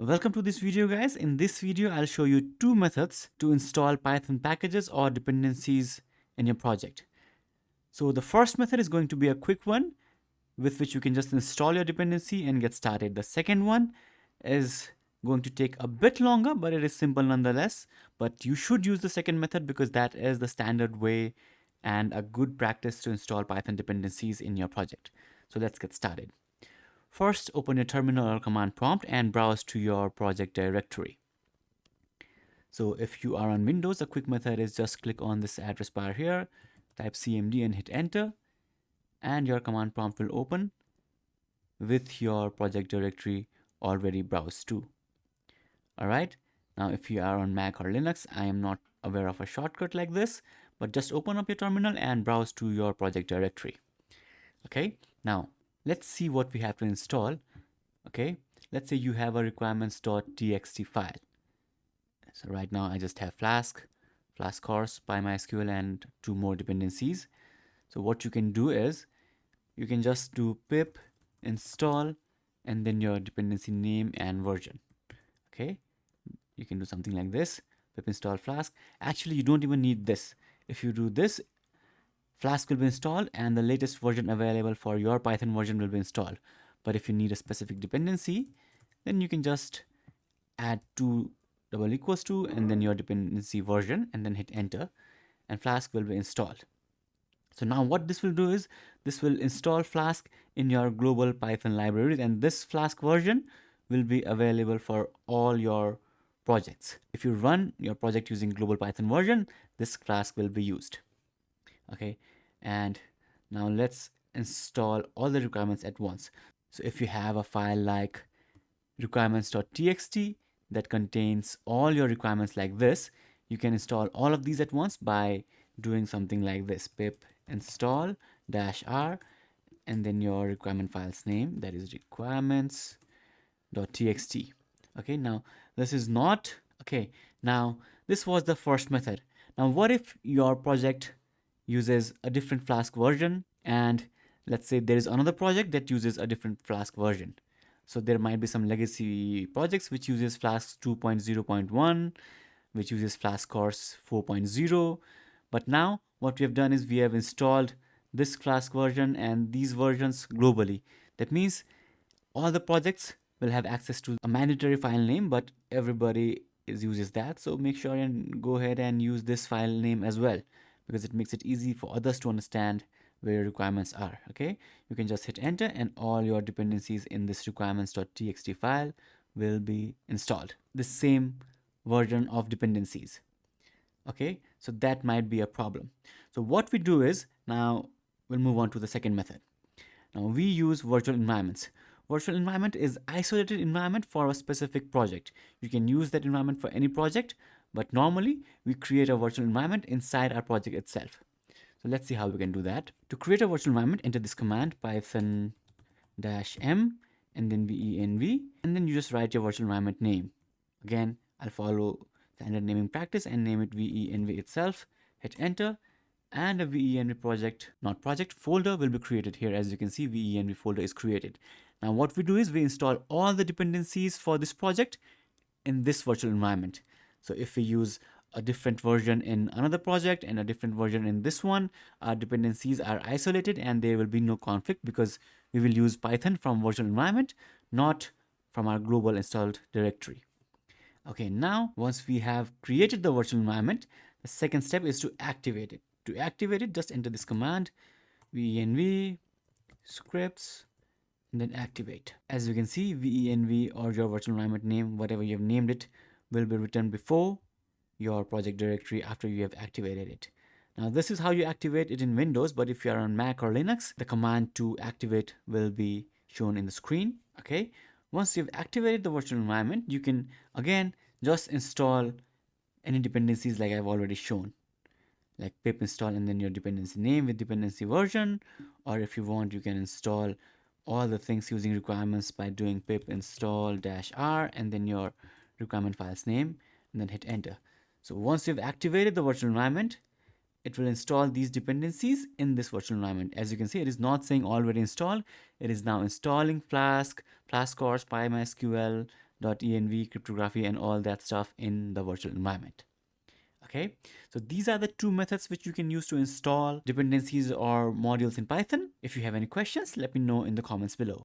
Welcome to this video, guys. In this video, I'll show you two methods to install Python packages or dependencies in your project. So the first method is going to be a quick one with which you can just install your dependency and get started. The second one is going to take a bit longer, but it is simple nonetheless. But you should use the second method because that is the standard way and a good practice to install Python dependencies in your project. So let's get started. First, open your terminal or command prompt and browse to your project directory. So if you are on Windows, a quick method is just click on this address bar here, type cmd and hit enter, and your command prompt will open with your project directory already browsed to. Alright, now if you are on Mac or Linux, I am not aware of a shortcut like this, but just open up your terminal and browse to your project directory. Okay, now let's see what we have to install. Okay, let's say you have a requirements.txt file. So right now I just have Flask course, PyMySQL, and two more dependencies. So what you can do is you can just do pip install and then your dependency name and version. Okay, you can do something like this, pip install Flask. Actually, you don't even need this. If you do this, Flask will be installed and the latest version available for your Python version will be installed. But if you need a specific dependency, then you can just add two double equals to and then your dependency version and then hit enter and Flask will be installed. So now what this will do is this will install Flask in your global Python libraries, and this Flask version will be available for all your projects. If you run your project using global Python version, this Flask will be used. Okay, and now let's install all the requirements at once. So if you have a file like requirements.txt that contains all your requirements like this, you can install all of these at once by doing something like this, pip install -r and then your requirement file's name, that is requirements.txt. Okay, now this is not okay. Now this was the first method. Now what if your project uses a different Flask version, and let's say there is another project that uses a different Flask version? So there might be some legacy projects which uses Flask 2.0.1, which uses Flask course 4.0. But now what we have done is we have installed this Flask version and these versions globally. That means all the projects will have access to a mandatory file name, but everybody uses that. So make sure and go ahead and use this file name as well, because it makes it easy for others to understand where your requirements are. Okay, you can just hit enter and all your dependencies in this requirements.txt file will be installed, the same version of dependencies. Okay, so that might be a problem. So what we do is, now we'll move on to the second method. Now we use virtual environments. Virtual environment is isolated environment for a specific project. You can use that environment for any project, but normally we create a virtual environment inside our project itself. So let's see how we can do that. To create a virtual environment, enter this command python -m and then venv, and then you just write your virtual environment name. Again, I'll follow standard naming practice and name it venv itself. Hit enter, and a venv project, not project, folder will be created here. As you can see, venv folder is created. Now what we do is we install all the dependencies for this project in this virtual environment. So if we use a different version in another project and a different version in this one, our dependencies are isolated and there will be no conflict because we will use Python from virtual environment, not from our global installed directory. Okay, now once we have created the virtual environment, the second step is to activate it. To activate it, just enter this command venv scripts and then activate. As you can see, venv or your virtual environment name, whatever you have named it, will be written before your project directory after you have activated it. Now this is how you activate it in Windows, but if you are on Mac or Linux, the command to activate will be shown in the screen. Okay, once you've activated the virtual environment, you can again just install any dependencies like I've already shown, like pip install and then your dependency name with dependency version, or if you want, you can install all the things using requirements by doing pip install -r and then your requirement file's name and then hit enter. So once you've activated the virtual environment, it will install these dependencies in this virtual environment. As you can see, it is not saying already installed. It is now installing Flask, Flask course, PyMySQL, .env, cryptography, and all that stuff in the virtual environment. Okay, so these are the two methods which you can use to install dependencies or modules in Python. If you have any questions, let me know in the comments below.